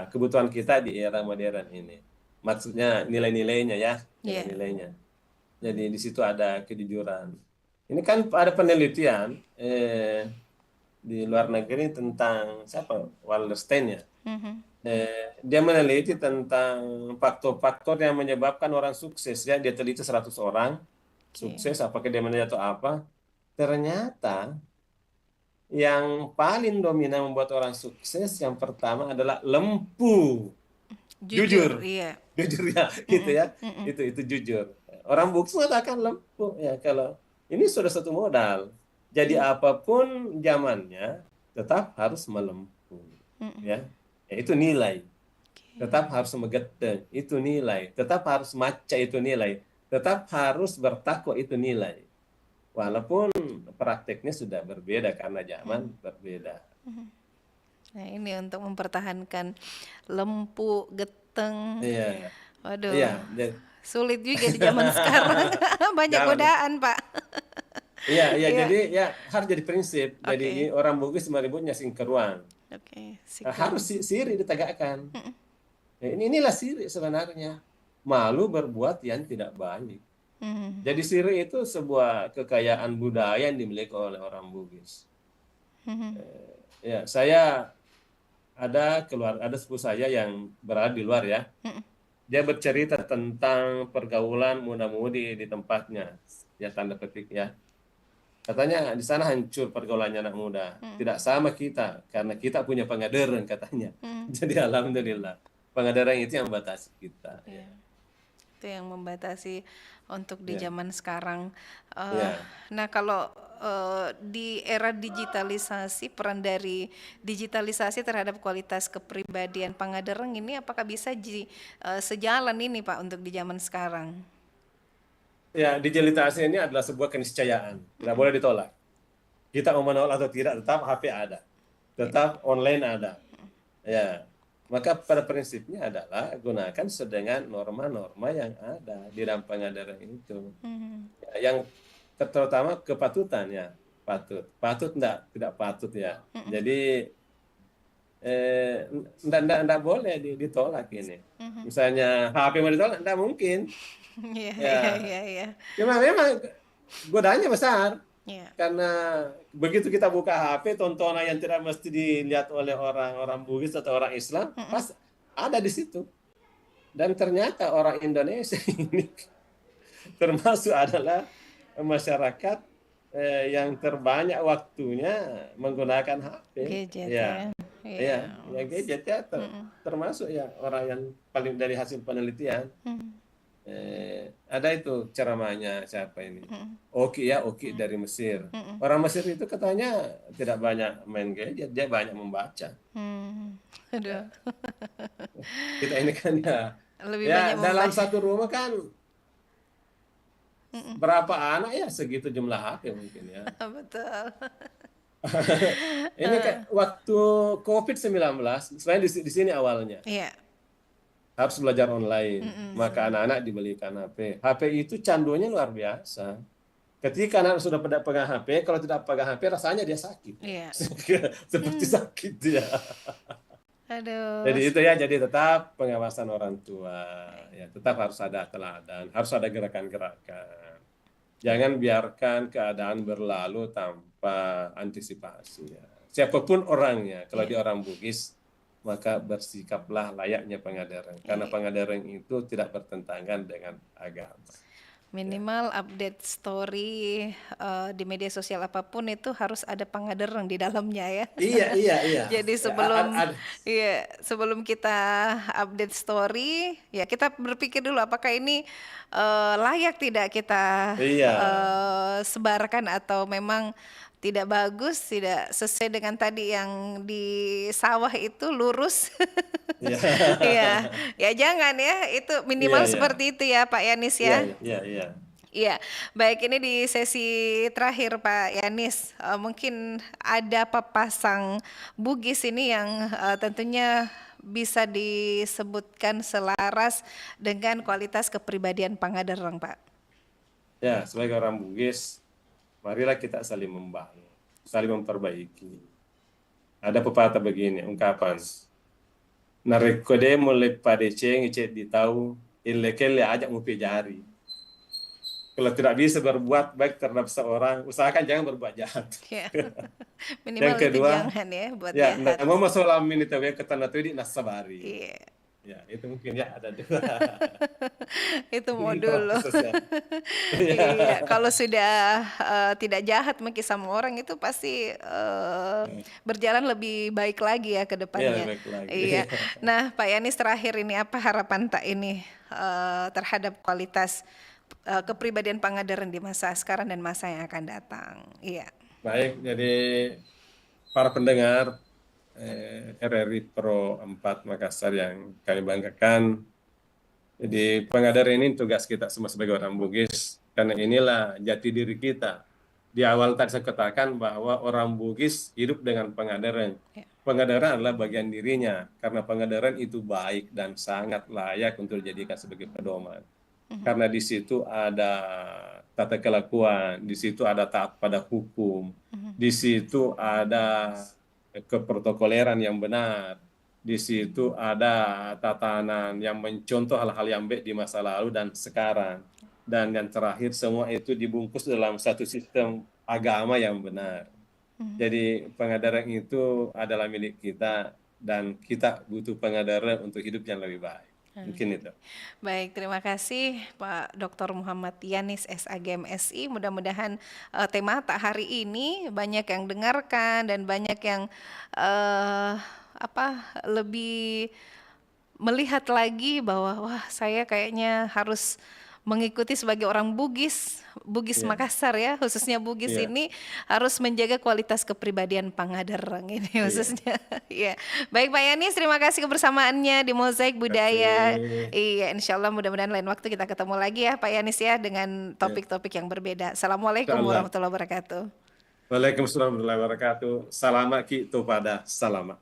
kebutuhan kita di era modern ini. Maksudnya nilai-nilainya ya, nilai-nilainya. Jadi di situ ada kejujuran. Ini kan ada penelitian di luar negeri tentang siapa? Wallerstein ya. Dia meneliti tentang faktor-faktor yang menyebabkan orang sukses ya. Dia teliti 100 orang sukses, apakah dia meneliti atau apa. Ternyata yang paling dominan membuat orang sukses yang pertama adalah lempu. Jujur.
Iya.
Jujur ya, gitu ya. Itu jujur. Orang bukti mengatakan lempu ya, kalau ini sudah satu modal. Jadi apapun zamannya tetap harus melempu. Ya. Itu nilai. Tetap harus menggeteng, itu nilai. Tetap harus maca, itu nilai. Tetap harus bertakwa, itu nilai. Walaupun prakteknya sudah berbeda karena zaman berbeda.
Nah, ini untuk mempertahankan lempu, geteng.
Iya.
Waduh.
Iya.
Sulit juga di zaman sekarang. Banyak godaan, Pak.
Iya. Jadi ya harus jadi prinsip. Jadi orang Bugis menyebutnya singkeruan. Harus siri ditegakkan. Inilah siri sebenarnya. Malu berbuat yang tidak baik. Jadi siri itu sebuah kekayaan budaya yang dimiliki oleh orang Bugis. Ya, saya ada sepupu saya yang berada di luar ya. Dia bercerita tentang pergaulan muda-mudi di tempatnya. Ya, tanda petik ya. Katanya di sana hancur pergaulannya anak muda. Tidak sama kita karena kita punya Pangadereng katanya. Jadi alhamdulillah Pangadereng itu yang membatasi kita. Ya.
Itu yang membatasi untuk di zaman sekarang. Nah, kalau di era digitalisasi, peran dari digitalisasi terhadap kualitas kepribadian Pangadereng ini apakah bisa sejalan ini, Pak, untuk di zaman sekarang?
Ya, digitalisasi ini adalah sebuah keniscayaan, tidak boleh ditolak. Kita mau menolak atau tidak, tetap HP ada, tetap online ada. Ya. Maka pada prinsipnya adalah gunakan sedengan norma-norma yang ada di dalam Pangadereng itu. Yang terutama kepatutan ya, patut tidak patut ya. Jadi enggak boleh ditolak ini. Misalnya HP mau ditolak, enggak mungkin.
Iya.
Cuma memang godaannya besar. Karena begitu kita buka HP, tontonan yang tidak mesti dilihat oleh orang Bugis atau orang Islam, pas ada di situ. Dan ternyata orang Indonesia ini termasuk adalah masyarakat yang terbanyak waktunya menggunakan HP.
Gadget
Ya,
ya.
ya gadget ya termasuk ya orang yang paling dari hasil penelitian. Ada itu ceramahnya siapa ini? Oki dari Mesir. Orang Mesir itu katanya tidak banyak main gadget, dia banyak membaca.
Aduh.
Kita ini kan
Lebih
ya
banyak
dalam
membaca.
satu rumah kan berapa anak ya segitu jumlah HP mungkin ya.
Betul.
Ini kan waktu COVID-19, selain di sini awalnya
Iya.
harus belajar online, maka anak-anak dibelikan HP. HP itu candunya luar biasa. Ketika anak sudah pegang HP, kalau tidak pegang HP rasanya dia sakit.
Iya.
Seperti sakit dia.
Aduh.
Jadi itu ya, jadi tetap pengawasan orang tua. Ya, tetap harus ada teladan, harus ada gerakan-gerakan. Jangan biarkan keadaan berlalu tanpa antisipasi. Ya. Siapapun orangnya, kalau dia orang Bugis, maka bersikaplah layaknya Pangandaran. Karena Pangandaran itu tidak bertentangan dengan agama.
Minimal update story di media sosial apapun itu harus ada Pangandaran di dalamnya ya.
Iya.
Jadi sebelum kita update story, ya kita berpikir dulu apakah ini layak tidak kita sebarkan atau memang tidak bagus, tidak sesuai dengan tadi yang di sawah itu lurus. Iya, ya jangan ya, itu minimal seperti itu ya Pak Yanis ya.
Iya.
Iya, baik, ini di sesi terakhir Pak Yanis, mungkin ada papasang Bugis ini yang tentunya bisa disebutkan selaras dengan kualitas kepribadian Pangandaran Pak.
Ya, sebagai orang Bugis, marilah kita saling membangun, saling memperbaiki. Ada pepatah begini, ungkapan, narekode mulai pada ceng cek ditau, ilekele ajak mupi jari. Kalau tidak bisa berbuat baik terhadap seorang, usahakan jangan berbuat jahat.
Ya. Minimal
yang kedua,
itu jangan ya buat jahat.
Ya, mau masalah minitawe ketana tuh di nasabari.
Iya.
Ya, itu mungkin ya ada dua.
Itu mau dulu. Iya, kalau sudah tidak jahat mungkin sama orang itu pasti berjalan lebih baik lagi ya ke depannya.
Iya, baik lagi.
Iya. Nah, Pak Yanis terakhir ini apa harapan Tak ini terhadap kualitas kepribadian Pangandaran di masa sekarang dan masa yang akan datang? Iya.
Baik, jadi para pendengar RRI Pro 4 Makassar yang kami banggakan. Jadi Pangandaran ini tugas kita semua sebagai orang Bugis, karena inilah jati diri kita. Di awal tadi saya katakan bahwa orang Bugis hidup dengan Pangandaran. Pangandaran adalah bagian dirinya, karena Pangandaran itu baik dan sangat layak untuk dijadikan sebagai pedoman. Karena di situ ada tata kelakuan, di situ ada taat pada hukum, di situ ada keprotokoleran yang benar, di situ ada tatanan yang mencontoh hal-hal yang baik di masa lalu dan sekarang, dan yang terakhir semua itu dibungkus dalam satu sistem agama yang benar. Jadi Pangandaran itu adalah milik kita dan kita butuh Pangandaran untuk hidup yang lebih baik. Mungkin itu.
Baik, terima kasih Pak Dr. Muhammad Yanis SAG MSI. Mudah-mudahan tema Tak hari ini banyak yang dengarkan dan banyak yang lebih melihat lagi bahwa wah saya kayaknya harus mengikuti sebagai orang Bugis Makassar ya, khususnya Bugis ini harus menjaga kualitas kepribadian Pangandaran ini khususnya. Iya. Baik Pak Yanis, terima kasih kebersamaannya di Mozaik Budaya. Iya, insya Allah mudah-mudahan lain waktu kita ketemu lagi ya Pak Yanis ya dengan topik-topik yang berbeda. Assalamualaikum warahmatullahi wabarakatuh.
Waalaikumsalam warahmatullahi wabarakatuh. Salamat kita pada salamat.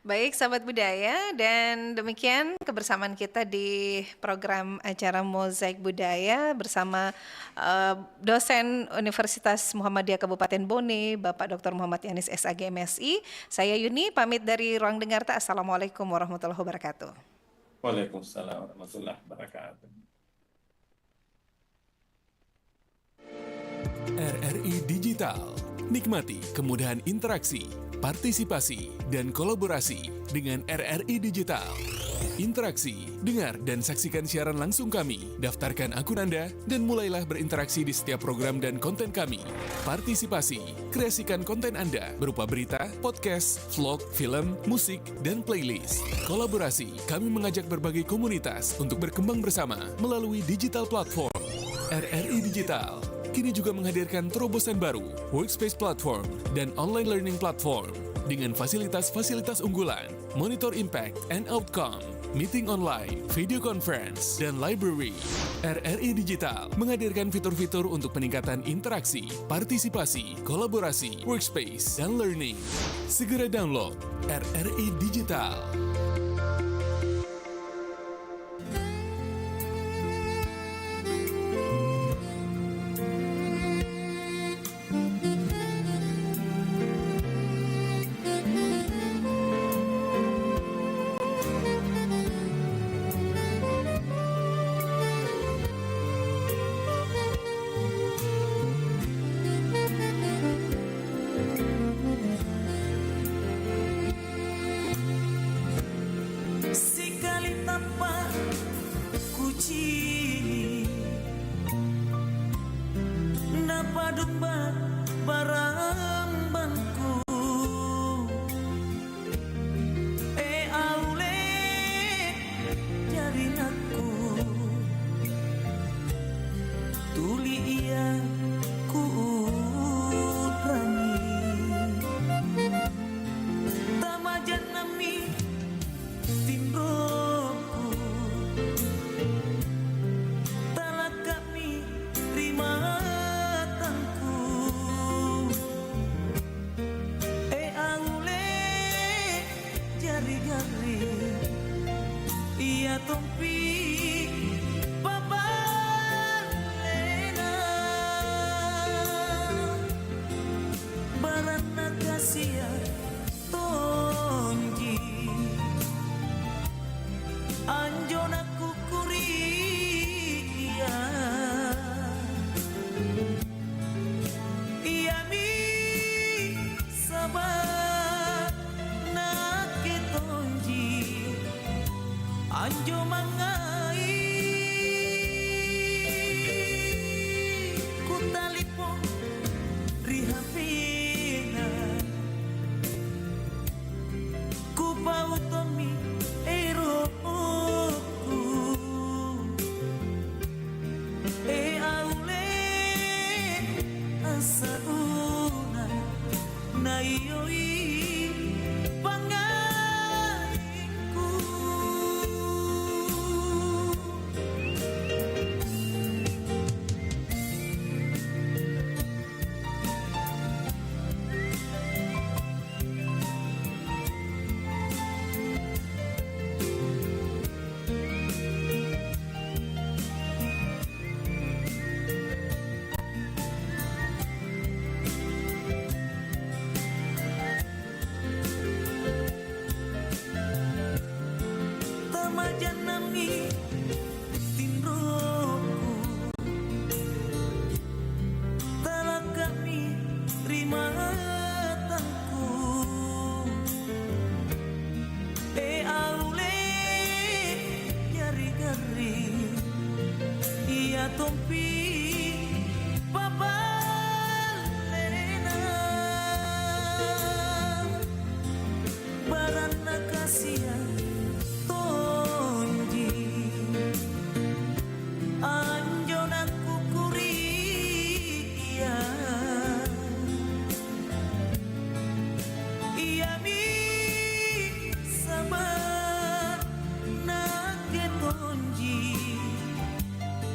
Baik sahabat budaya, dan demikian kebersamaan kita di program acara Mozaik Budaya bersama dosen Universitas Muhammadiyah Kabupaten Bone, Bapak Dr. Muhammad Yanis SAG MSI. Saya Yuni pamit dari ruang dengar Tak. Assalamualaikum warahmatullahi wabarakatuh.
Waalaikumsalam warahmatullahi wabarakatuh.
RRI Digital Nikmati kemudahan interaksi, partisipasi, dan kolaborasi dengan RRI Digital. Interaksi, dengar dan saksikan siaran langsung kami, daftarkan akun Anda, dan mulailah berinteraksi di setiap program dan konten kami. Partisipasi, kreasikan konten Anda berupa berita, podcast, vlog, film, musik, dan playlist. Kolaborasi, kami mengajak berbagai komunitas untuk berkembang bersama melalui digital platform. RRI Digital kini juga menghadirkan terobosan baru, workspace platform, dan online learning platform dengan fasilitas-fasilitas unggulan, monitor impact and outcome, meeting online, video conference, dan library. RRI Digital menghadirkan fitur-fitur untuk peningkatan interaksi, partisipasi, kolaborasi, workspace, dan learning. Segera download RRI Digital.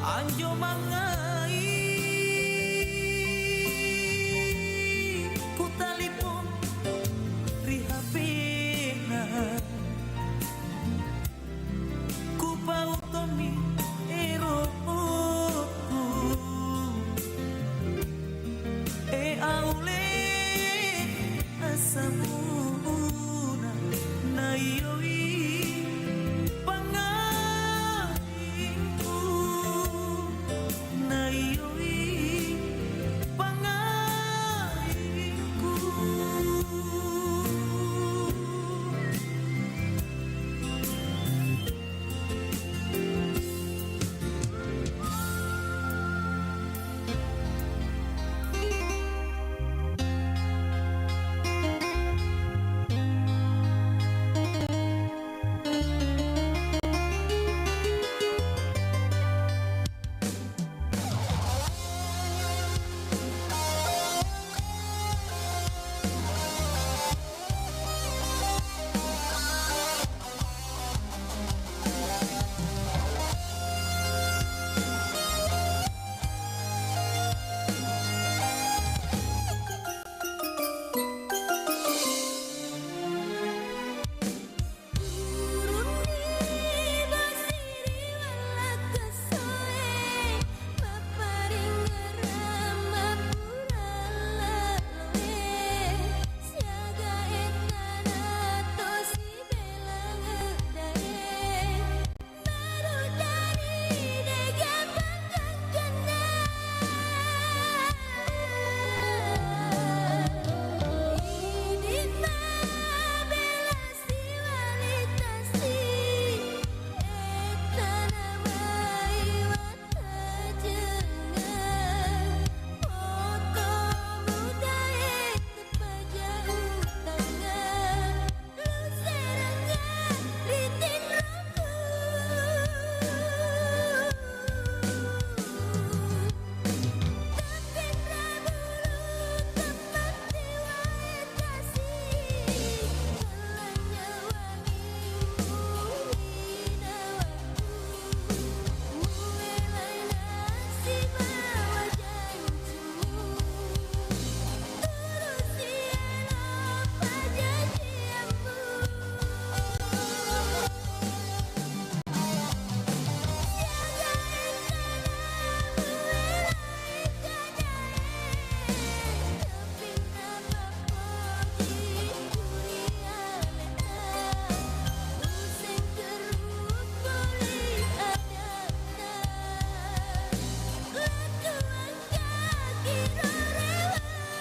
Anjo manga